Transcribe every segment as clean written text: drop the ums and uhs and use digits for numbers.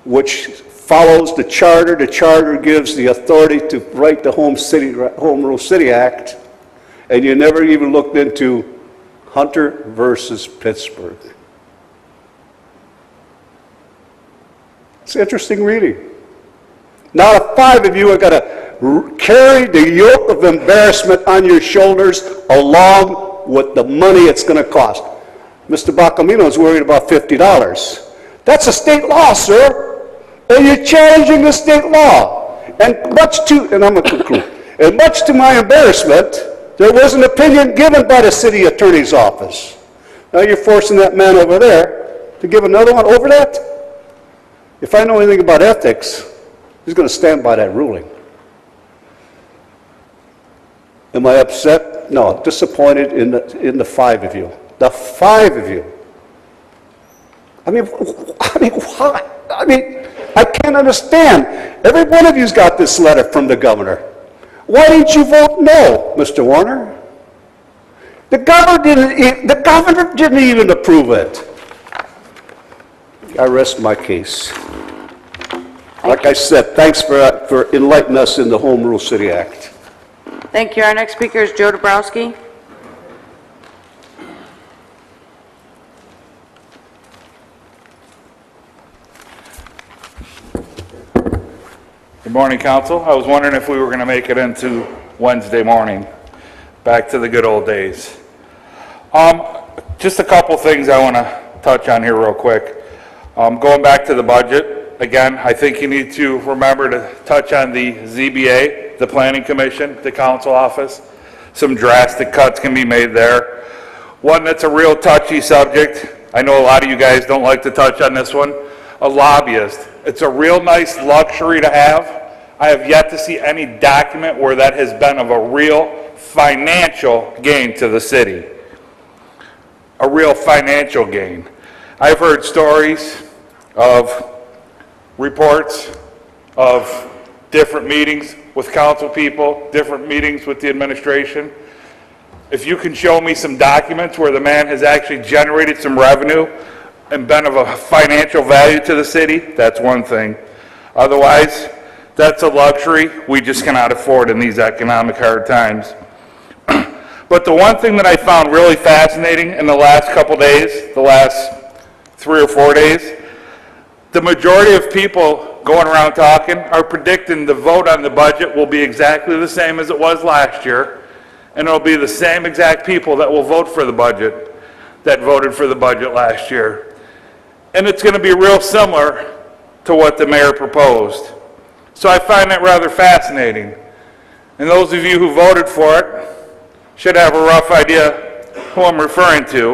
which follows the charter. The charter gives the authority to write the Home Rule City Act, and you never even looked into Hunter versus Pittsburgh. It's interesting reading. Now the 5 of you are going to carry the yoke of embarrassment on your shoulders along with the money it's going to cost. Mr. Bacamino is worried about $50. That's a state law, sir. And you're challenging the state law. And I'm going to conclude, and much to my embarrassment, there was an opinion given by the city attorney's office. Now you're forcing that man over there to give another one over that? If I know anything about ethics, he's going to stand by that ruling. Am I upset? No, disappointed in the 5 of you. The 5 of you. I mean, why? I mean, I can't understand. Every one of you's got this letter from the governor. Why didn't you vote no, Mr. Warner? The governor didn't even approve it. I rest my case. Like I said, thanks for enlightening us in the Home Rule City Act. Thank you. Our next speaker is Joe Dabrowski. Good morning, Council. I was wondering if we were going to make it into Wednesday morning, back to the good old days. Just a couple things I want to touch on here real quick. Going back to the budget, again, I think you need to remember to touch on the ZBA, the Planning Commission, the Council Office. Some drastic cuts can be made there. One that's a real touchy subject, I know a lot of you guys don't like to touch on this one, a lobbyist. It's a real nice luxury to have. I have yet to see any document where that has been of a real financial gain to the city. A real financial gain. I've heard stories of reports of different meetings with council people, different meetings with the administration. If you can show me some documents where the man has actually generated some revenue and been of a financial value to the city, that's one thing. Otherwise, that's a luxury we just cannot afford in these economic hard times. But the one thing that I found really fascinating in the last couple days, the last 3 or 4 days, the majority of people going around talking are predicting the vote on the budget will be exactly the same as it was last year, and it'll be the same exact people that will vote for the budget that voted for the budget last year. And it's going to be real similar to what the mayor proposed. So I find that rather fascinating. And those of you who voted for it should have a rough idea who I'm referring to.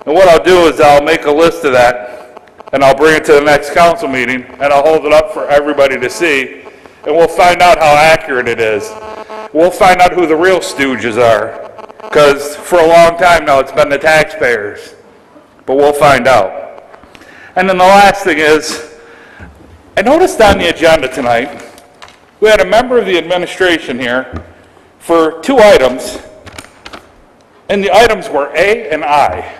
And what I'll do is I'll make a list of that, and I'll bring it to the next council meeting, and I'll hold it up for everybody to see, and we'll find out how accurate it is. We'll find out who the real stooges are, because for a long time now it's been the taxpayers, but we'll find out. And then the last thing is, I noticed on the agenda tonight, we had a member of the administration here for 2 items, and the items were A and I.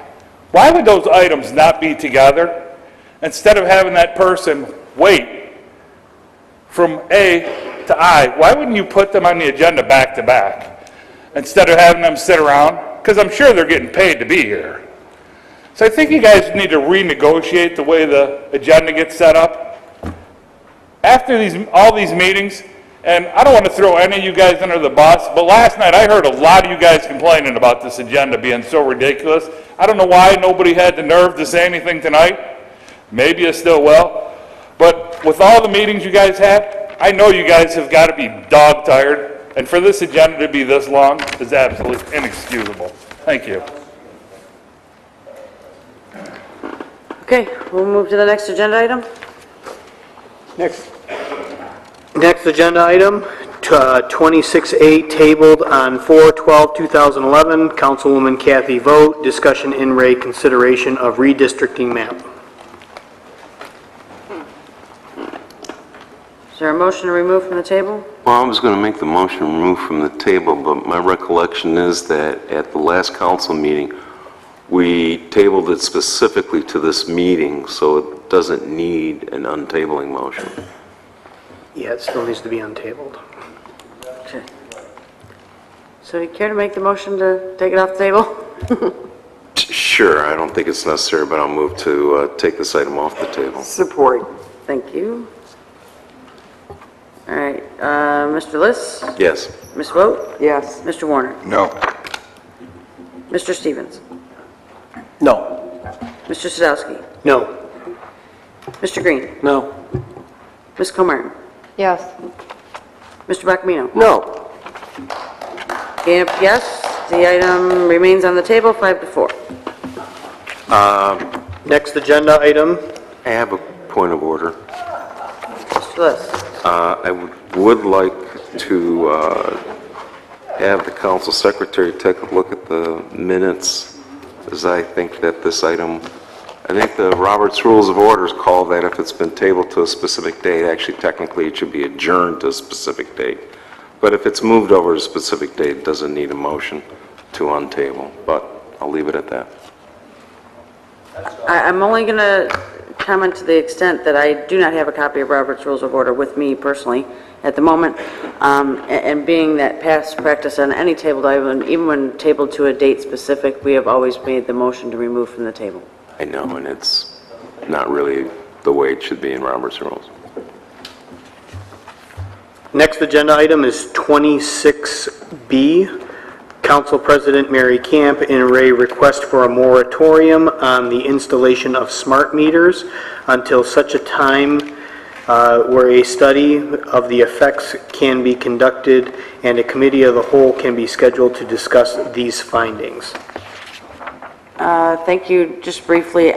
Why would those items not be together? Instead of having that person wait from A to I, why wouldn't you put them on the agenda back to back instead of having them sit around? Because I'm sure they're getting paid to be here. So I think you guys need to renegotiate the way the agenda gets set up. After all these meetings, and I don't want to throw any of you guys under the bus, but last night I heard a lot of you guys complaining about this agenda being so ridiculous. I don't know why nobody had the nerve to say anything tonight. Maybe you still will. But with all the meetings you guys had, I know you guys have got to be dog tired, and for this agenda to be this long is absolutely inexcusable. Thank you. Okay, we'll move to the next agenda item. Next agenda item, 26A, tabled on 4/12/2011, Councilwoman Kathy Vogt, discussion in Ray, consideration of redistricting map. Is there a motion to remove from the table? Well, I was going to make the motion to remove from the table, but my recollection is that at the last council meeting, We tabled it specifically to this meeting, so it doesn't need an untabling motion. Yeah, it still needs to be untabled. Okay. So you care to make the motion to take it off the table? Sure, I don't think it's necessary, but I'll move to take this item off the table. Support. Thank you. All right, Mr. Liss? Yes. Ms. Vogt? Yes. Mr. Warner? No. Mr. Stevens? No. Mr. Sadowski? No. Mr. Green? No. Ms. Comartin? Yes. Mr. Bacamino? No. Camp, yes. The item remains on the table, 5 to 4. Next agenda item, I have a point of order. Mr. Liss? I would like to have the council secretary take a look at the minutes, as I think that this item, I think the Robert's Rules of Orders call that if it's been tabled to a specific date, actually technically it should be adjourned to a specific date. But if it's moved over to a specific date, it doesn't need a motion to untable, but I'll leave it at that. I'm only going to comment to the extent that I do not have a copy of Robert's Rules of Order with me personally at the moment, and being that past practice on any tabled item, even when tabled to a date specific, we have always made the motion to remove from the table. I know, and it's not really the way it should be in Robert's Rules. next agenda item is 26B. Council President Mary Camp and Ray request for a moratorium on the installation of smart meters until such a time where a study of the effects can be conducted and a committee of the whole can be scheduled to discuss these findings. Thank you. Just briefly,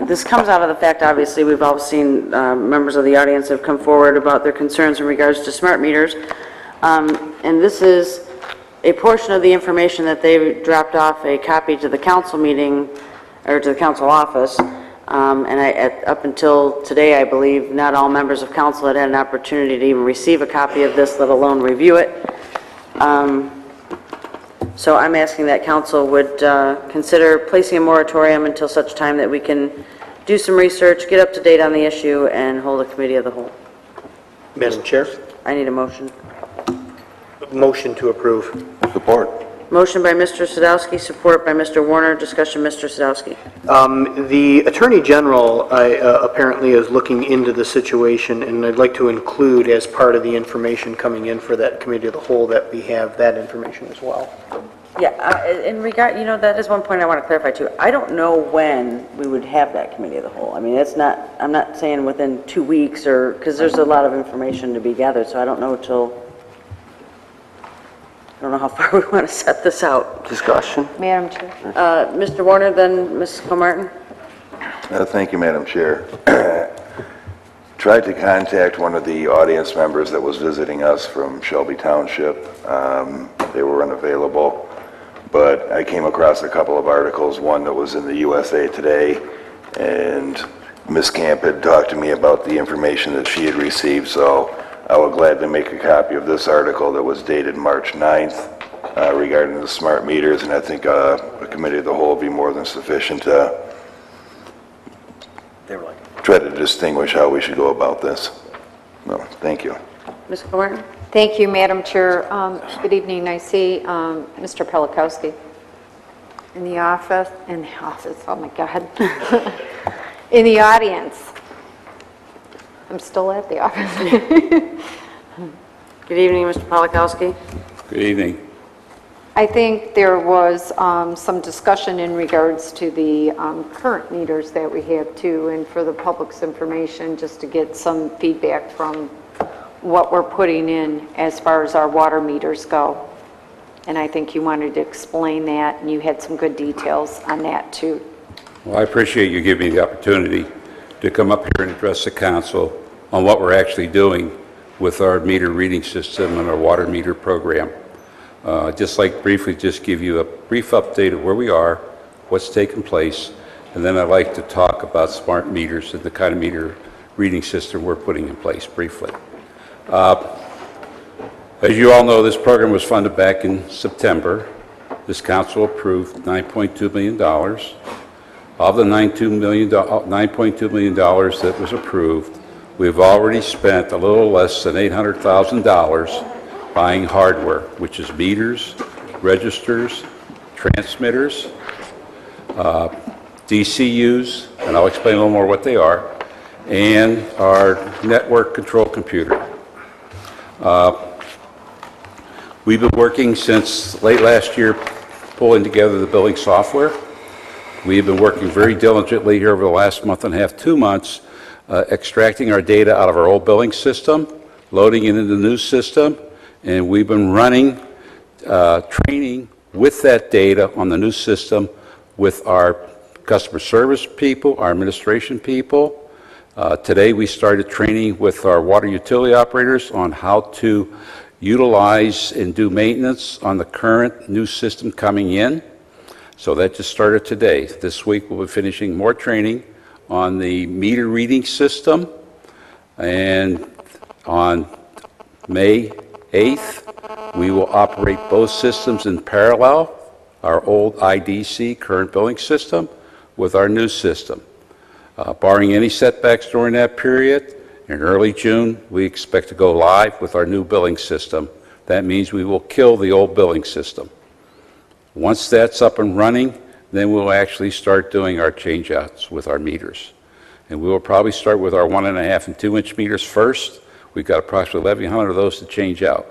this comes out of the fact, obviously, we've all seen members of the audience have come forward about their concerns in regards to smart meters. And this is a portion of the information that they dropped off a copy to the council meeting, or to the council office. Up until today, I believe, not all members of council had an opportunity to even receive a copy of this, let alone review it. So I'm asking that council would consider placing a moratorium until such time that we can do some research, get up to date on the issue, and hold a committee of the whole. Madam Chair, I need a motion. motion to approve. Support. Motion by Mr. Sadowski, support by Mr. Warner. Discussion, Mr. Sadowski. The Attorney General apparently is looking into the situation, and I'd like to include as part of the information coming in for that committee of the whole that we have that information as well. Yeah, in regard, that is one point I want to clarify too. I don't know when we would have that committee of the whole. I mean, I'm not saying within 2 weeks because there's a lot of information to be gathered, so I don't know I don't know how far we want to set this out. Discussion. Madam Chair. Mr. Warner, then Ms. Comartin. Thank you, Madam Chair. Tried to contact one of the audience members that was visiting us from Shelby Township. They were unavailable, but I came across a couple of articles, one that was in the USA Today, and Ms. Camp had talked to me about the information that she had received, so I will gladly make a copy of this article that was dated March 9th regarding the smart meters, and I think a committee of the whole will be more than sufficient to try to distinguish how we should go about this. No, thank you. Ms. Comartin. Thank you, Madam Chair. Good evening. I see Mr. Pelikowski in the office, oh my God, in the audience. I'm still at the office. Good evening, Mr. Polakowski. Good evening. I think there was some discussion in regards to the current meters that we have too, and for the public's information, just to get some feedback from what we're putting in as far as our water meters go. And I think you wanted to explain that, and you had some good details on that too. Well, I appreciate you giving me the opportunity to come up here and address the council on what we're actually doing with our meter reading system and our water meter program. Just like briefly just give you a brief update of where we are, what's taken place, and then I'd like to talk about smart meters and the kind of meter reading system we're putting in place briefly. As you all know, this program was funded back in September, this council approved $9.2 million. Of the $9.2 million that was approved, we've already spent a little less than $800,000 buying hardware, which is meters, registers, transmitters, DCUs, and I'll explain a little more what they are, and our network control computer. We've been working since late last year pulling together the billing software. We have been working very diligently here over the last month and a half, 2 months, extracting our data out of our old billing system, loading it into the new system, and we've been running training with that data on the new system with our customer service people, our administration people. Today we started training with our water utility operators on how to utilize and do maintenance on the current new system coming in. So that just started today. This week we'll be finishing more training on the meter reading system, and on May 8th we will operate both systems in parallel, our old IDC current billing system with our new system. Barring any setbacks during that period, in early June, we expect to go live with our new billing system. That means we will kill the old billing system. Once that's up and running, then we'll actually start doing our changeouts with our meters. And we will probably start with our 1.5 and 2-inch meters first. We've got approximately 1,100 of those to change out.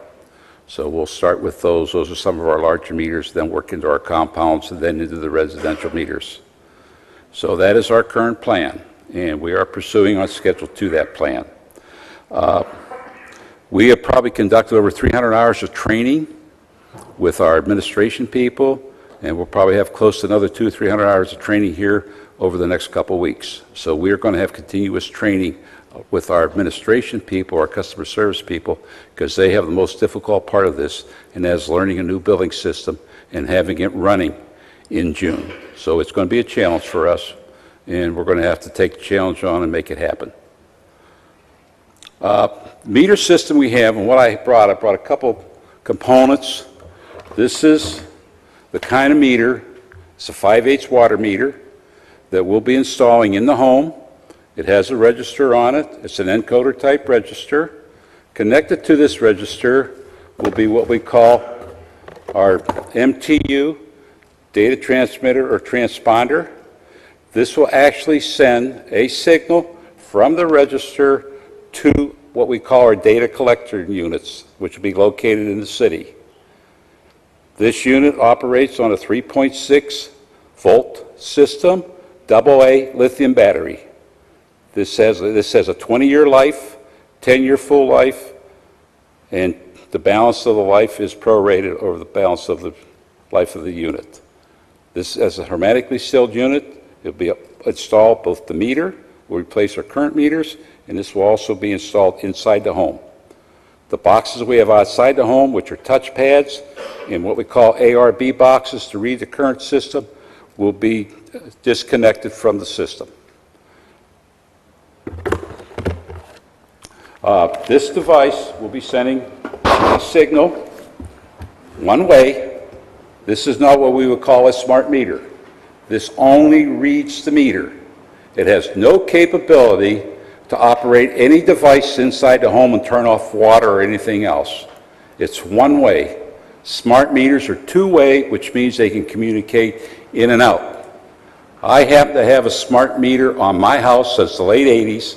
So we'll start with those. Those are some of our larger meters, then work into our compounds, and then into the residential meters. So that is our current plan, and we are pursuing on schedule to that plan. We have probably conducted over 300 hours of training with our administration people, and we'll probably have close to another 200 or 300 hours of training here over the next couple weeks. So we're going to have continuous training with our administration people, our customer service people, because they have the most difficult part of this, and that is learning a new billing system and having it running in June. So it's going to be a challenge for us, and we're going to have to take the challenge on and make it happen. Meter system we have, and what I brought a couple components. This is the kind of meter, it's a 5/8 water meter that we'll be installing in the home. It has a register on it. It's an encoder type register. Connected to this register will be what we call our MTU, data transmitter or transponder. This will actually send a signal from the register to what we call our data collector units, which will be located in the city. This unit operates on a 3.6 volt system, AA lithium battery. This has a 20-year life, 10-year full life, and the balance of the life is prorated over the balance of the life of the unit. This is a hermetically sealed unit. It'll be installed, both the meter will replace our current meters, and this will also be installed inside the home. The boxes we have outside the home, which are touch pads and what we call ARB boxes to read the current system, will be disconnected from the system. This device will be sending a signal one way. This is not what we would call a smart meter. This only reads the meter. It has no capability to operate any device inside the home and turn off water or anything else. It's one way. Smart meters are two-way, which means they can communicate in and out. I happen to have a smart meter on my house since the late 80s,